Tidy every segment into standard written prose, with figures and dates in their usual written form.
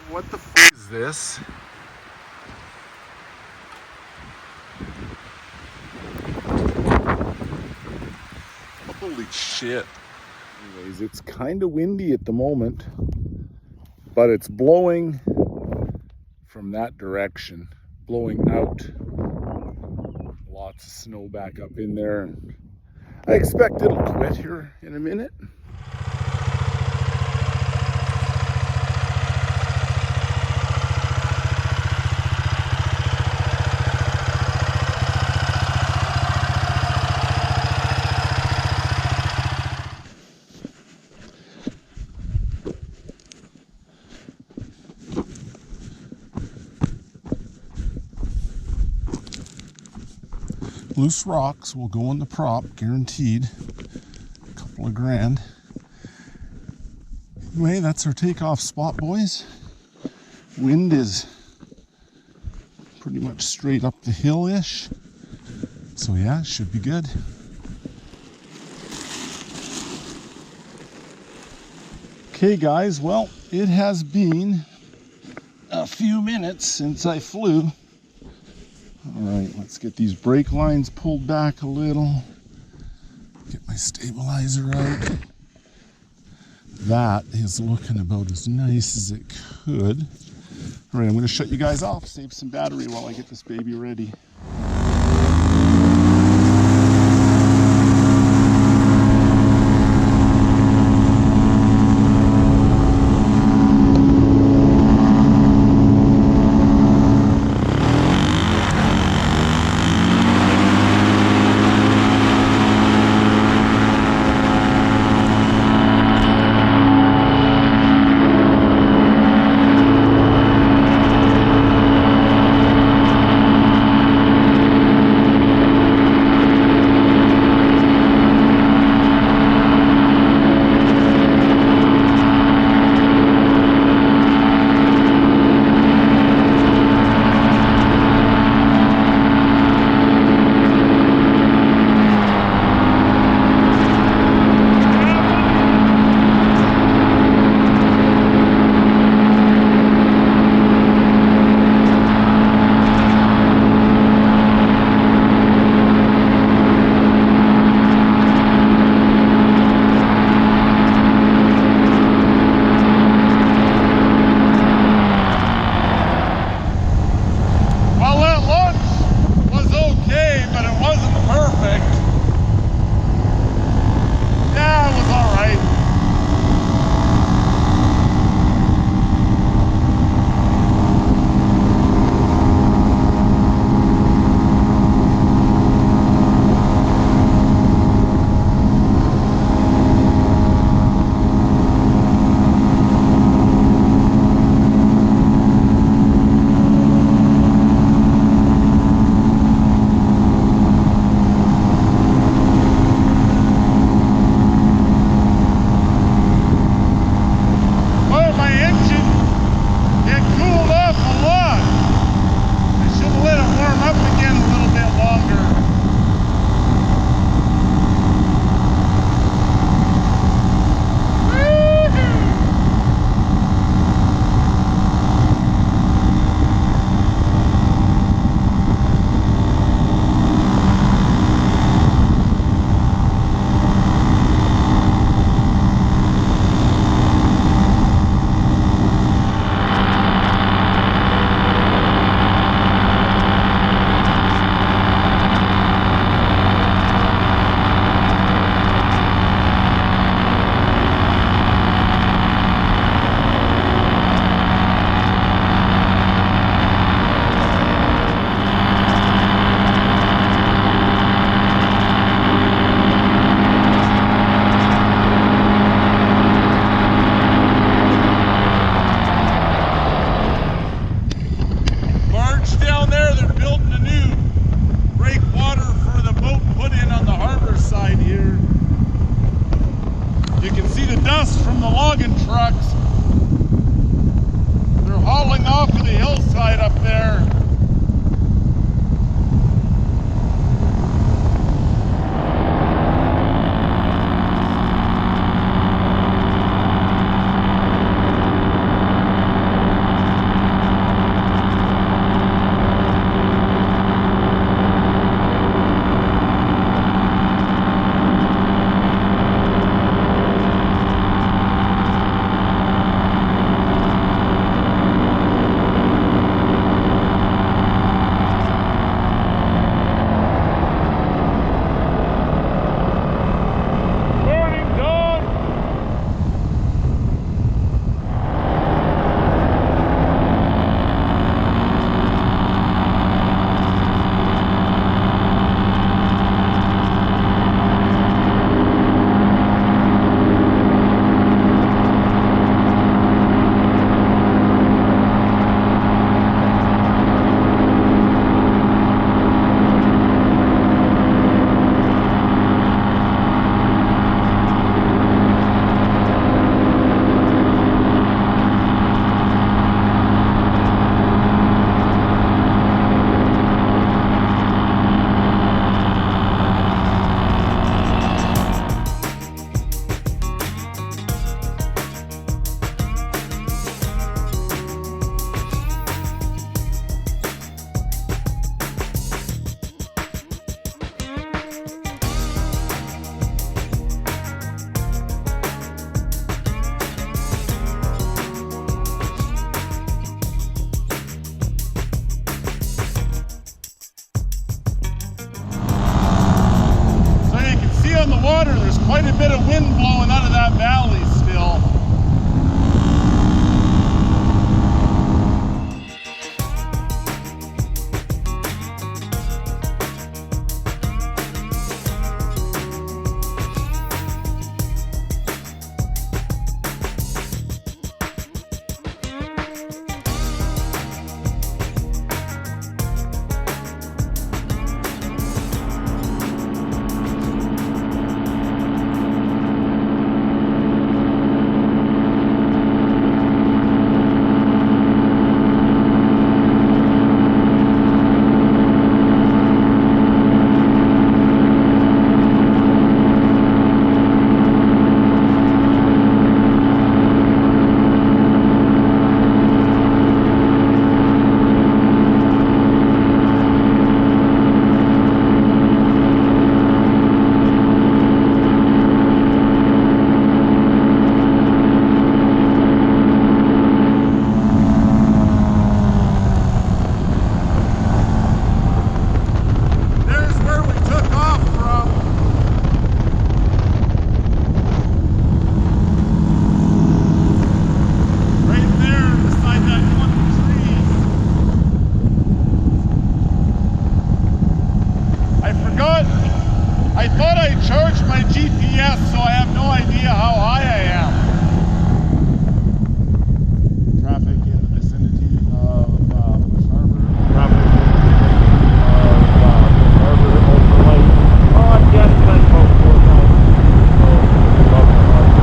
What the f is this? Holy shit. Anyways, it's kind of windy at the moment, but it's blowing from that direction, blowing out. Lots of snow back up in there. I expect it'll quit here in a minute. Loose rocks will go in the prop, guaranteed. A couple of grand. Anyway, that's our takeoff spot, boys. Wind is pretty much straight up the hill-ish. So yeah, it should be good. Okay guys, well, it has been a few minutes since I flew. Alright, let's get these brake lines pulled back a little. Get my stabilizer out. That is looking about as nice as it could. Alright, I'm going to shut you guys off, save some battery while I get this baby ready. dust from the logging trucks. They're hauling off of the hillside up there. On the water, there's quite a bit of wind blowing out of that valley still. I thought I charged my GPS, so I have no idea how high I am. Traffic in the vicinity of Bush Harbor. Traffic in the vicinity of Bush Harbor, overlay. Oh, I'm getting like about 4 times. So, above the harbor.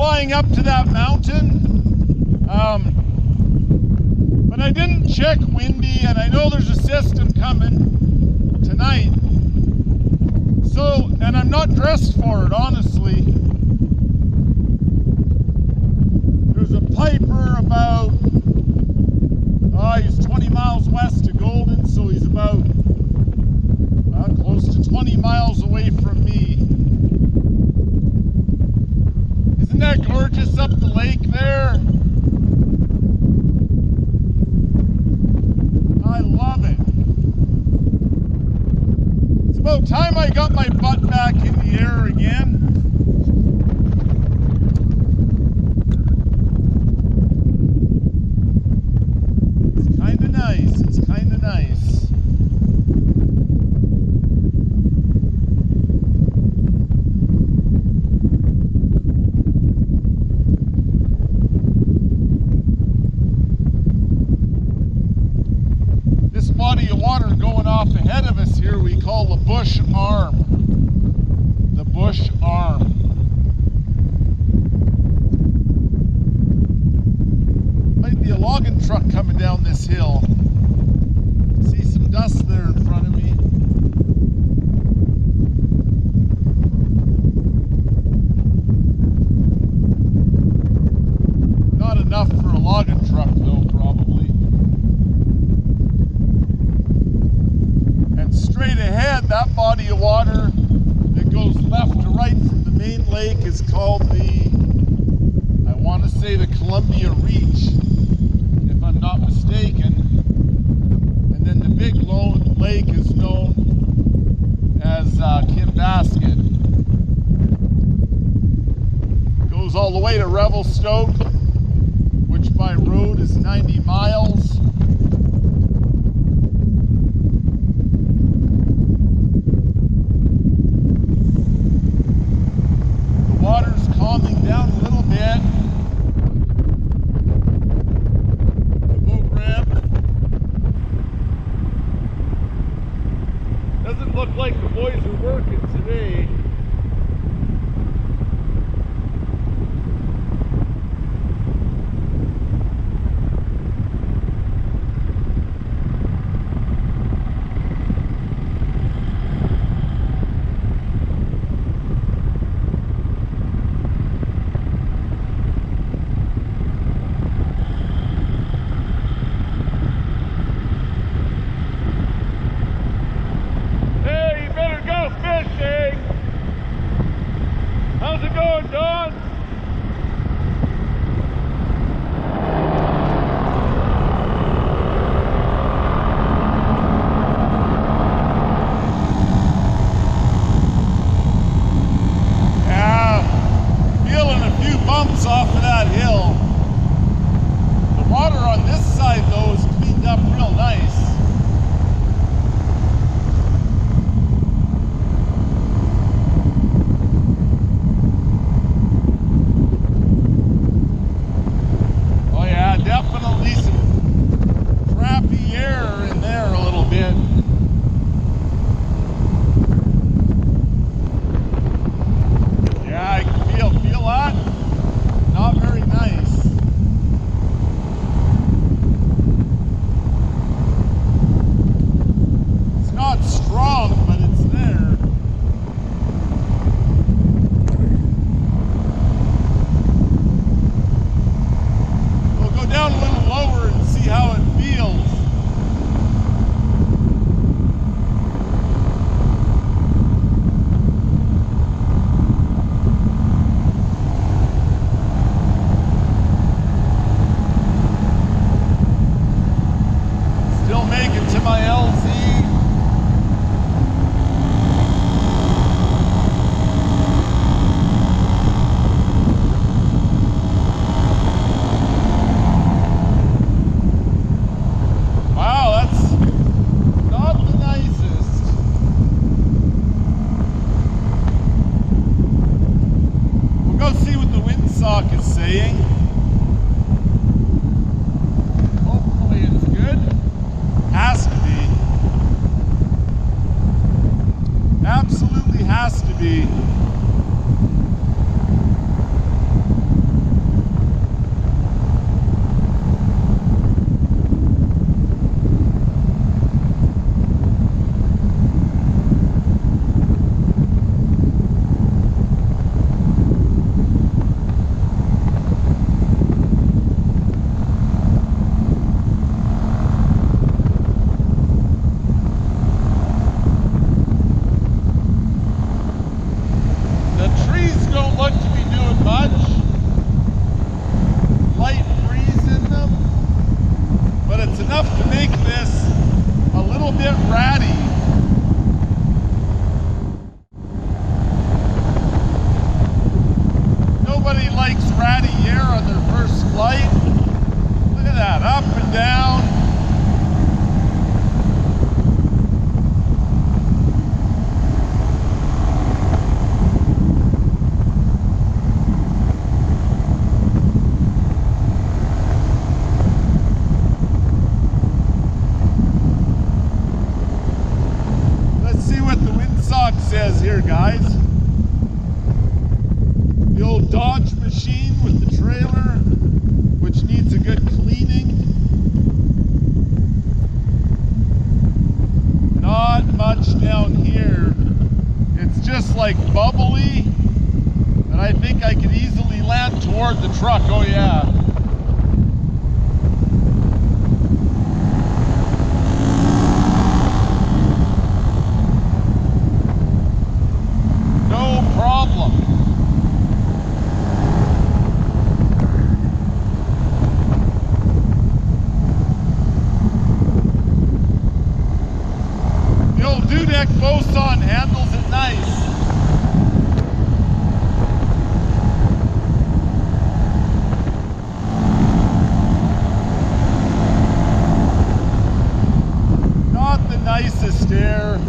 flying up to that mountain, but I didn't check windy, and I know there's a system coming tonight. So, and I'm not dressed for it, honestly. There's a piper about, he's 20 miles west of Golden, so he's about close to 20 miles away from me. Isn't that gorgeous up the lake there? I love it. It's about time I got my butt back in the air again. It's kind of nice. It's kind of nice. Body of water going off ahead of us here we call the bush arm. The bush arm. Might be a logging truck coming down this hill. See some dust there in front of me. Not enough for a logging truck though, probably. Straight ahead, that body of water that goes left to right from the main lake is called the, I want to say the Columbia Reach, if I'm not mistaken. And then the big lake is known as Kinbasket. Goes all the way to Revelstoke, which by road is 90 miles. Calming down a little bit. The boat ramp doesn't look like the boys are working today. How's it going, Don? Yeah, feeling a few bumps off of that hill. The water on this side, though, is cleaned up real nice. Definitely some crappy air in there a little bit. Yeah, I can feel that. Not very nice. It's not strong, but it's there. Down a little lower and see how it feels. Still making to my LZ. Is saying. Hopefully it's good. Has to be. Absolutely has to be. Nobody likes ratty air on their first flight. Look at that, up and down. Says here, guys, the old Dodge machine with the trailer, which needs a good cleaning. Not much down here. It's just like bubbly, and I think I could easily land toward the truck. Oh yeah. Boson handles it nice. Not the nicest air.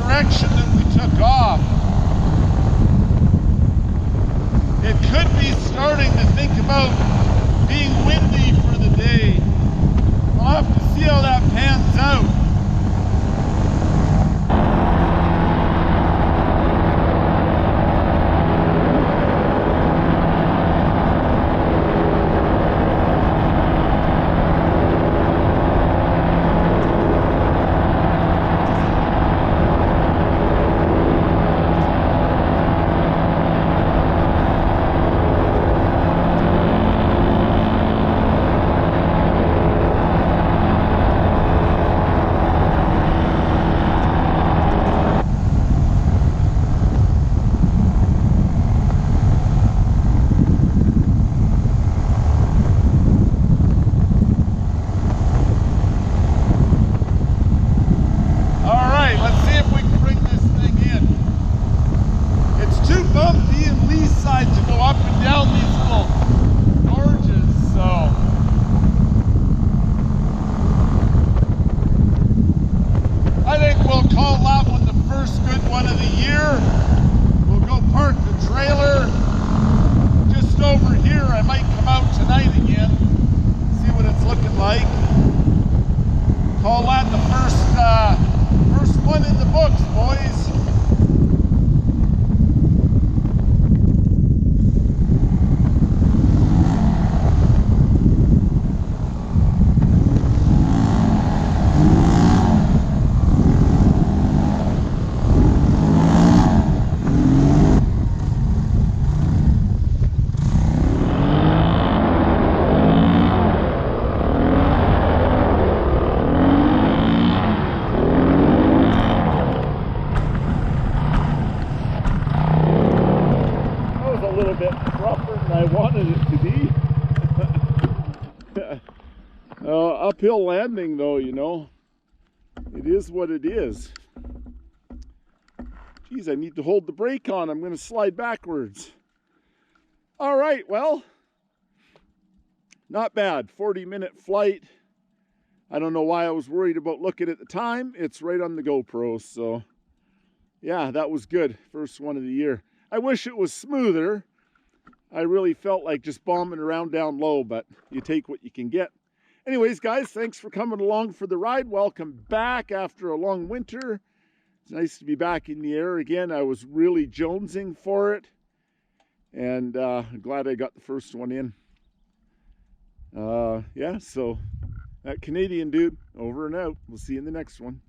Direction that we took off. It could be starting to think about being windy for the day. I'll have to see how that pans out. Call that the first one in the books, boys. Uphill landing though, you know, it is what it is. Geez, I need to hold the brake on. I'm going to slide backwards. All right, well, not bad. 40-minute flight. I don't know why I was worried about looking at the time. It's right on the GoPro, so yeah, that was good. First one of the year. I wish it was smoother. I really felt like just bombing around down low, but you take what you can get. Anyways, guys, thanks for coming along for the ride. Welcome back after a long winter. It's nice to be back in the air again. I was really jonesing for it, and I'm glad I got the first one in. Yeah, so that Canadian dude, over and out. We'll see you in the next one.